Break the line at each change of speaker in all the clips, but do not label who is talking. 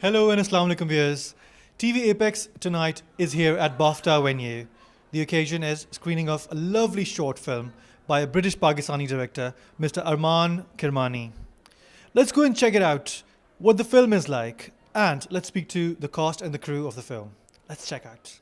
Hello and Assalamu alaikum viewers. TVapex tonight is here at BAFTA venue. The occasion is screening of a lovely short film by a British Pakistani director, Mr. Arman Kirmani. Let's go and check it out, what the film is like, and let's speak to the cast and the crew of the film. Let's check out.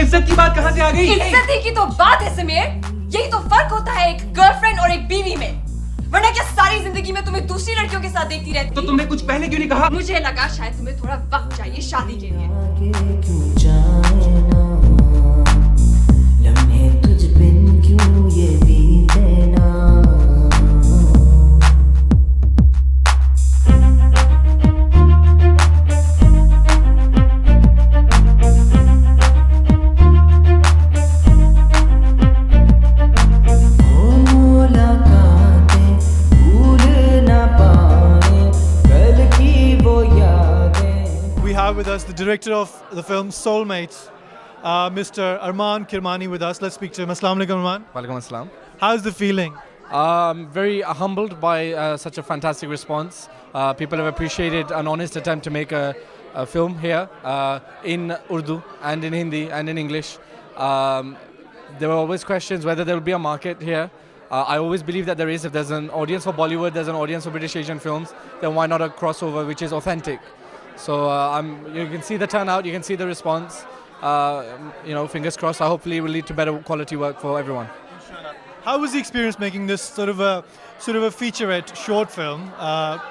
इज्जत की बात कहां से आ गई?
इज्जत ही की तो बात है समीर। यही तो फर्क होता है एक गर्लफ्रेंड और एक बीवी में। वरना क्या सारी जिंदगी में तुम्हें दूसरी लड़कियों के साथ देखती रहती?
तो तुमने कुछ पहले क्यों नहीं कहा?
मुझे लगा शायद तुम्हें थोड़ा वक्त चाहिए शादी के लिए।
We have with us the director of the film Soulmates, Mr. Arman Kirmani with us. Let's speak to him. Assalamu alaikum, Arman.
Walaikum assalam.
How's the feeling?
Very humbled by such a fantastic response. People have appreciated an honest attempt to make a film here in Urdu and in Hindi and in English. There were always questions whether there will be a market here. I always believe that there is. If there's an audience for Bollywood, there's an audience for British Asian films, then why not a crossover which is authentic? So you can see the turnout, you can see the response. Fingers crossed. Hopefully, it will lead to better quality work for everyone.
How was the experience making this sort of a featurette short film?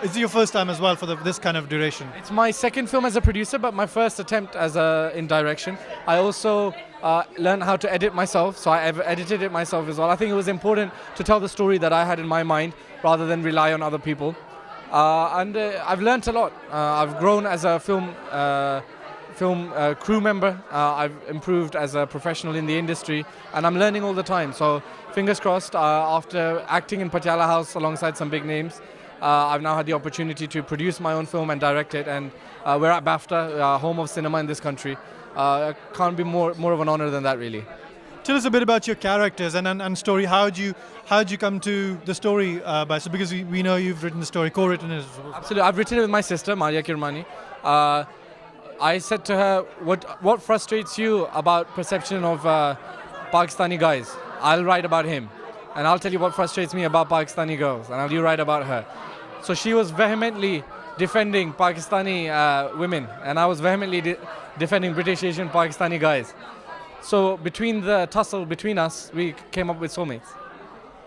Is it your first time as well for this kind of duration?
It's my second film as a producer, but my first attempt as in direction. I also learned how to edit myself, so I've edited it myself as well. I think it was important to tell the story that I had in my mind rather than rely on other people. I've learned a lot. I've grown as a film crew member. I've improved as a professional in the industry, and I'm learning all the time. So fingers crossed, after acting in Patiala House alongside some big names, I've now had the opportunity to produce my own film and direct it, and we're at BAFTA, home of cinema in this country. Can't be more of an honor than that, really.
Tell us a bit about your characters and story. How'd you come to the story? Because we know you've written the story, co-written it.
Absolutely, I've written it with my sister, Maria Kirmani. I said to her, what frustrates you about perception of Pakistani guys? I'll write about him. And I'll tell you what frustrates me about Pakistani girls. And you write about her. So she was vehemently defending Pakistani women. And I was vehemently defending British Asian Pakistani guys. So between the tussle between us, we came up with Soulmates.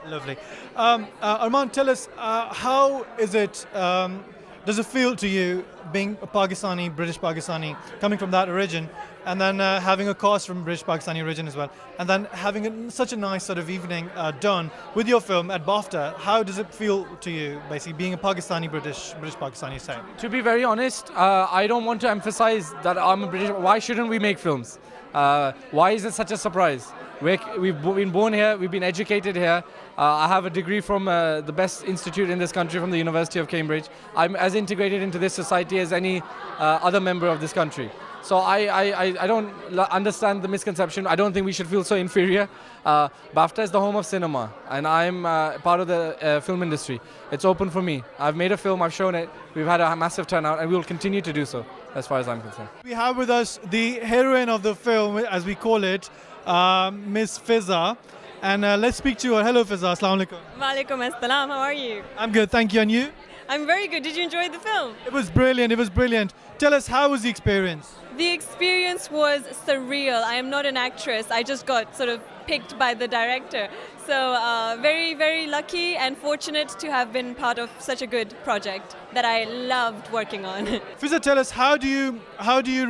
Lovely. Arman, tell us, how is it, does it feel to you being a Pakistani, British Pakistani, coming from that origin, and then having a cast from British Pakistani origin as well, and then having such a nice sort of evening done with your film at BAFTA? How does it feel to you, basically, being a Pakistani, British Pakistani side?
To be very honest, I don't want to emphasize that I'm a British. Why shouldn't we make films? Why is it such a surprise? We've been born here, we've been educated here. I have a degree from the best institute in this country, from the University of Cambridge. I'm as integrated into this society as any other member of this country. So I don't understand the misconception. I don't think we should feel so inferior. BAFTA is the home of cinema, and I'm part of the film industry. It's open for me. I've made a film, I've shown it. We've had a massive turnout, and we will continue to do so, as far as I'm concerned.
We have with us the heroine of the film, as we call it, Miss Fizza. And let's speak to her. Hello, Fizza. Assalamu alaikum.
Walaikum assalam. How are you?
I'm good, thank you. And you?
I'm very good. Did you enjoy the film?
It was brilliant. It was brilliant. Tell us, how was the experience?
The experience was surreal. I am not an actress. I just got sort of picked by the director. So very, very lucky and fortunate to have been part of such a good project that I loved working on.
Fizza, tell us, how do you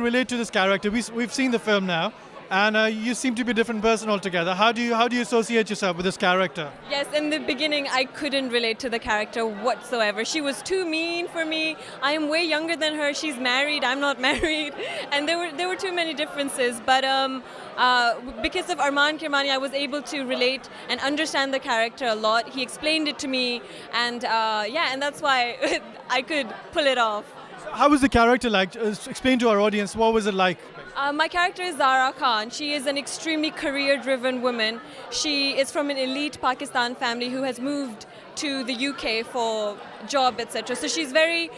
relate to this character? We've seen the film now. and you seem to be a different person altogether. How do you associate yourself with this character?
Yes, in the beginning, I couldn't relate to the character whatsoever. She was too mean for me. I am way younger than her. She's married. I'm not married, and there were too many differences. But because of Arman Kirmani, I was able to relate and understand the character a lot. He explained it to me, and and that's why I could pull it off.
How was the character like? Explain to our audience, what was it like?
My character is Zara Khan. She is an extremely career-driven woman. She is from an elite Pakistan family who has moved to the UK for job, etc. So she's very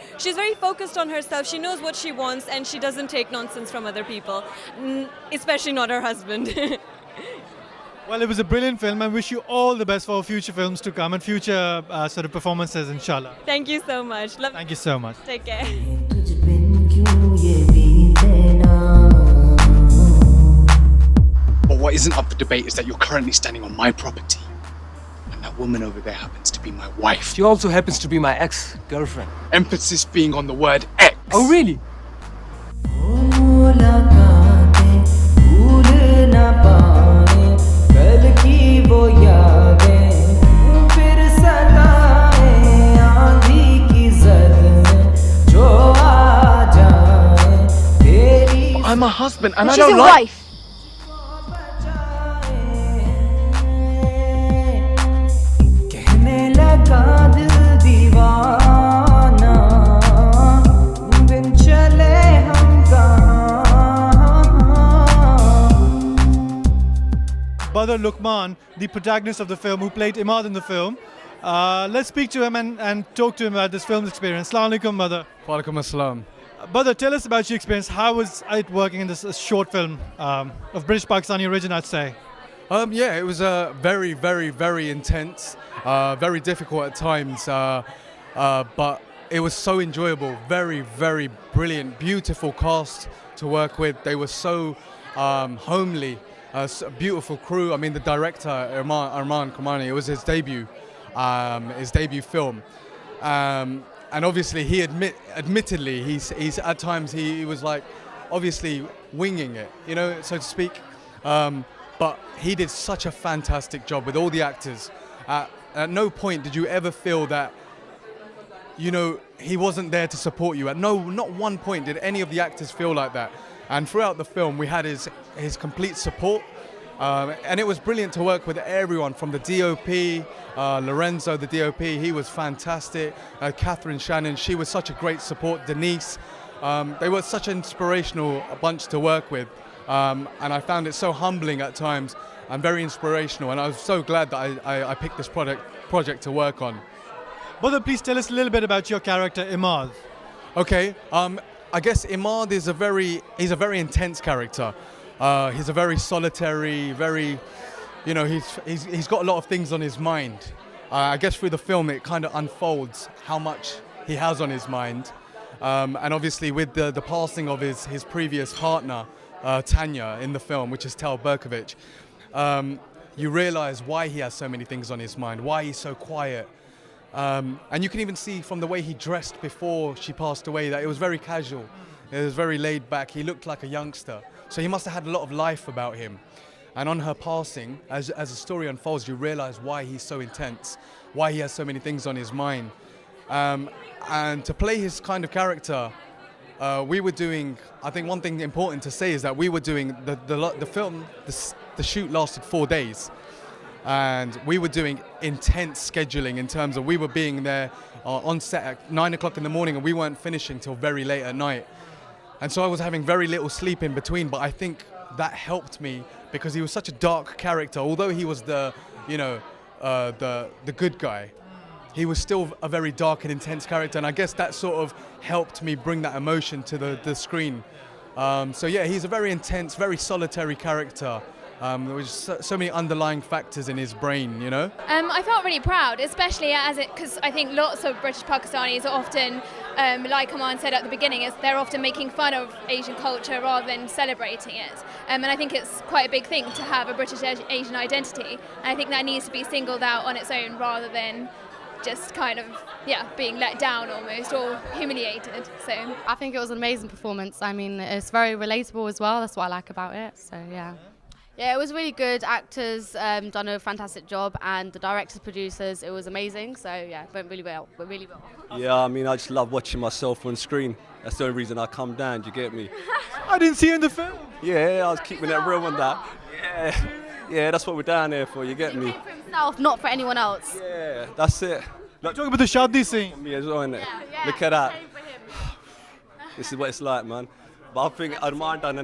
focused on herself. She knows what she wants, and she doesn't take nonsense from other people, especially not her husband.
Well, it was a brilliant film. I wish you all the best for future films to come and future sort of performances, inshallah.
Thank you so much.
Thank you so much.
Take care.
But what isn't up for debate is that you're currently standing on my property. And that woman over there happens to be my wife.
She also happens to be my ex-girlfriend.
Emphasis being on the word ex.
Oh, really?
I'm a husband and I
She's
don't
your
like...
wife.
Badr Luqman, the protagonist of the film, who played Imad in the film. Let's speak to him and talk to him about this film's experience. Assalamu alaikum, Badr.
Walaikum assalam.
Badr, tell us about your experience. How was it working in this short film of British Pakistani origin, I'd say?
Yeah, it was very, very, very intense, very difficult at times, but it was so enjoyable. Very, very brilliant, beautiful cast to work with. They were so homely, a beautiful crew. I mean, the director, Arman Kirmani, it was his debut film. And obviously, admittedly, he's at times he was like, obviously winging it, you know, so to speak. But he did such a fantastic job with all the actors. At no point did you ever feel that, you know, he wasn't there to support you. Not one point did any of the actors feel like that. And throughout the film, we had his complete support. And it was brilliant to work with everyone from the DOP, Lorenzo, the DOP, he was fantastic. Catherine Shannon, she was such a great support. Denise, they were such an inspirational bunch to work with. And I found it so humbling at times and very inspirational. And I was so glad that I picked this project to work on.
Badr, please tell us a little bit about your character, Imad.
Okay, I guess Imad is he's a very intense character. He's a very solitary, very, you know, he's got a lot of things on his mind. I guess through the film it kind of unfolds how much he has on his mind. And obviously with the passing of his previous partner, Tanya, in the film, which is Tal Berkovich, you realize why he has so many things on his mind, why he's so quiet. And you can even see from the way he dressed before she passed away that it was very casual. It was very laid back. He looked like a youngster. So he must have had a lot of life about him. And on her passing, as the story unfolds, you realize why he's so intense, why he has so many things on his mind. And to play his kind of character, we were doing, I think one thing important to say is that we were doing, the film, the shoot lasted 4 days. And we were doing intense scheduling in terms of we were being there on set at 9 o'clock in the morning and we weren't finishing till very late at night. And so I was having very little sleep in between, but I think that helped me because he was such a dark character. Although he was the good guy, he was still a very dark and intense character. And I guess that sort of helped me bring that emotion to the screen. So yeah, he's a very intense, very solitary character. There was so many underlying factors in his brain, you know?
I felt really proud, especially because I think lots of British Pakistanis are often, like Aman said at the beginning, they're often making fun of Asian culture rather than celebrating it. And I think it's quite a big thing to have a British Asian identity. And I think that needs to be singled out on its own rather than just kind of, being let down almost or humiliated. So
I think it was an amazing performance. I mean, it's very relatable as well. That's what I like about it. So yeah. Yeah, it was really good. Actors done a fantastic job, and the directors, producers, it was amazing. So yeah, went really well.
Yeah, I mean, I just love watching myself on screen. That's the only reason I come down. Do you get me?
I didn't see you in the film.
Yeah, I was keeping it real on that. Yeah, that's what we're down here for. You get me?
He came for himself, not for anyone else.
Yeah, that's it.
Look, talk about the shadi scene.
Me as well, innit? Look at that. This is what it's like, man. But I think Arman done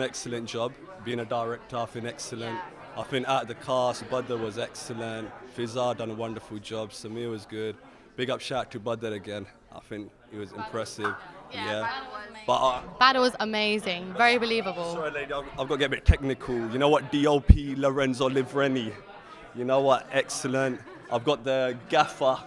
an excellent job. Being a director, I think excellent. I think out of the cast, Badr was excellent. Fizar done a wonderful job. Samir was good. Big up shout to Badr again. I think he was impressive. Yeah. But
Badr was amazing. Very believable.
sorry, lady, I've got to get a bit technical. You know what? DOP Lorenzo Livreni. You know what? Excellent. I've got the gaffer,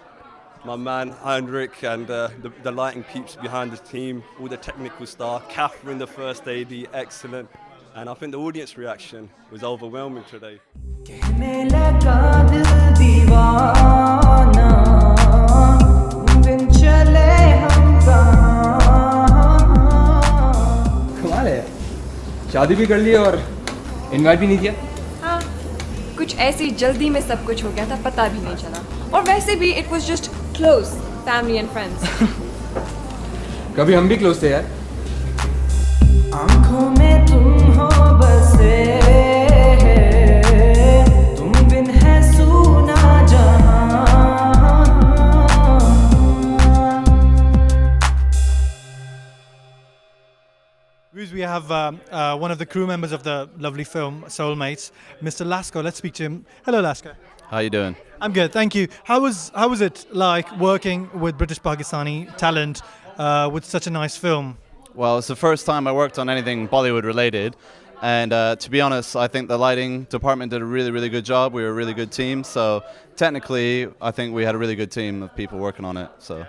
my man Heinrich, and the lighting peeps behind the team, all the technical staff. Catherine, the first AD, excellent. And I think the audience reaction was overwhelming today.
कमाल है शादी भी कर ली और invite भी नहीं किया
हाँ, कुछ ऐसी जल्दी में सब कुछ हो गया था, पता भी नहीं चला. और वैसे भी it was just close, family and friends.
कभी हम भी क्लोज थे यार
आँखों में तुम हो बसे तुम बिन है सूना जहां.
We have one of the crew members of the lovely film Soulmates, Mr. Lasco. Let's speak to him. Hello, Lasco.
How you doing?
I'm good, thank you. How was it like working with British Pakistani talent with such a nice film?
Well, it's the first time I worked on anything Bollywood related, and to be honest, I think the lighting department did a really, really good job. We were a really good team, so technically, I think we had a really good team of people working on it. So,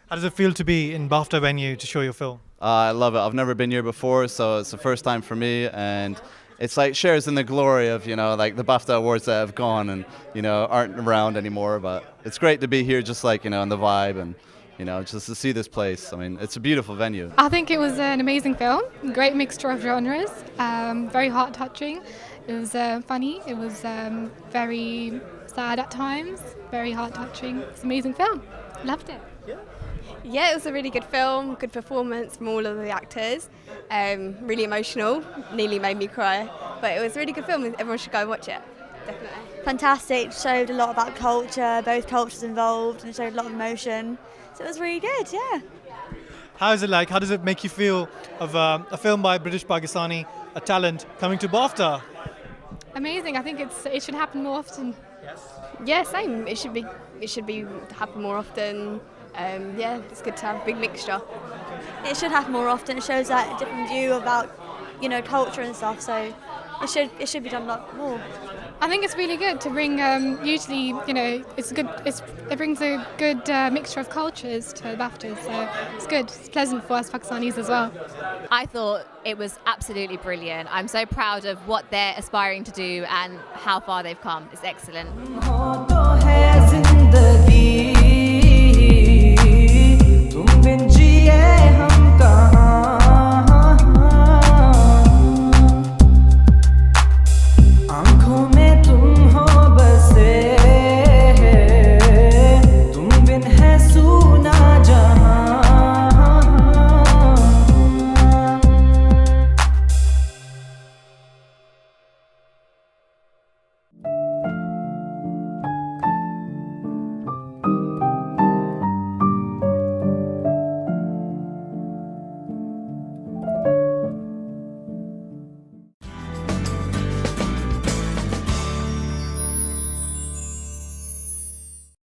how does it feel to be in BAFTA venue to show your film?
I love it. I've never been here before, so it's the first time for me, and it's like shares in the glory of, like the BAFTA awards that have gone and, aren't around anymore. But it's great to be here, just like, in the vibe and, just to see this place. I mean, it's a beautiful venue.
I think it was an amazing film, great mixture of genres, very heart-touching. It was funny, it was very sad at times, very heart-touching. It's an amazing film, loved it.
Yeah, it was a really good film, good performance from all of the actors, really emotional, nearly made me cry, but it was a really good film, everyone should go and watch it, definitely.
Fantastic, showed a lot about culture, both cultures involved, and showed a lot of emotion, so it was really good, yeah.
How is it like, how does it make you feel of a film by British Pakistani, a talent, coming to BAFTA?
Amazing, I think it should happen more often.
Yes.
Yeah, same, it should be happen more often. Yeah, it's good to have a big mixture.
It should happen more often. It shows that a different view about, culture and stuff. So it should be done a lot more.
I think it's really good to bring. Usually, it brings a good mixture of cultures to BAFTA. So it's good. It's pleasant for us Pakistanis as well.
I thought it was absolutely brilliant. I'm so proud of what they're aspiring to do and how far they've come. It's excellent.